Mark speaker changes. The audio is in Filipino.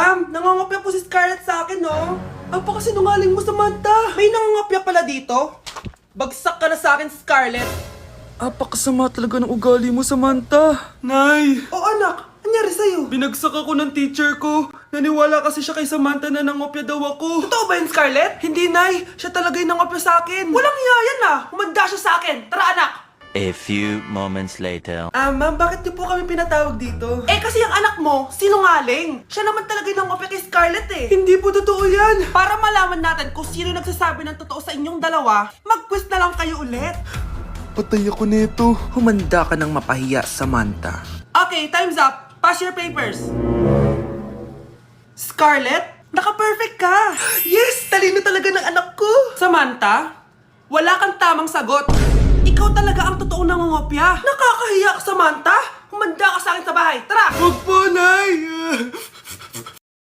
Speaker 1: Ma'am, nangangopya po si Scarlett sa akin, no? Apakasinungaling mo, Samantha. May nangangopya pala dito? Bagsak ka na sa akin, Scarlett.
Speaker 2: Apakasama talaga ng ugali mo, Samantha.
Speaker 1: Nay! O anak, anyari sa'yo?
Speaker 2: Binagsak ako ng teacher ko. Naniwala kasi siya kay Samantha na nangopya daw ako.
Speaker 1: Totoo ba yun, Scarlett?
Speaker 2: Hindi, Nay. Siya talaga yung nangopya sa akin.
Speaker 1: Walang iya yan ah! Humanda siya sa akin! Tara, anak!
Speaker 3: A few moments later.
Speaker 2: Ma'am, bakit niyo po kami pinatawag dito?
Speaker 1: Eh kasi ang anak mo, sinungaling. Siya naman talaga yung nangopya kay Scarlett eh.
Speaker 2: Hindi po totoo yan.
Speaker 1: Para malaman natin kung sino nagsasabi ng totoo sa inyong dalawa, mag-quiz na lang kayo ulit.
Speaker 2: Patay ako nito. Humanda ka ng mapahiya, Samantha.
Speaker 1: Okay, time's up. Pass your papers. Scarlett, naka-perfect ka.
Speaker 2: Yes! Talino talaga ng anak ko.
Speaker 1: Samantha, wala kang tamang sagot. Ikaw talaga ang totoong nangungopya. Nakakahiya ka, Samantha. Humanda ka sa akin sa bahay. Tara!
Speaker 2: Huwag po, Nay.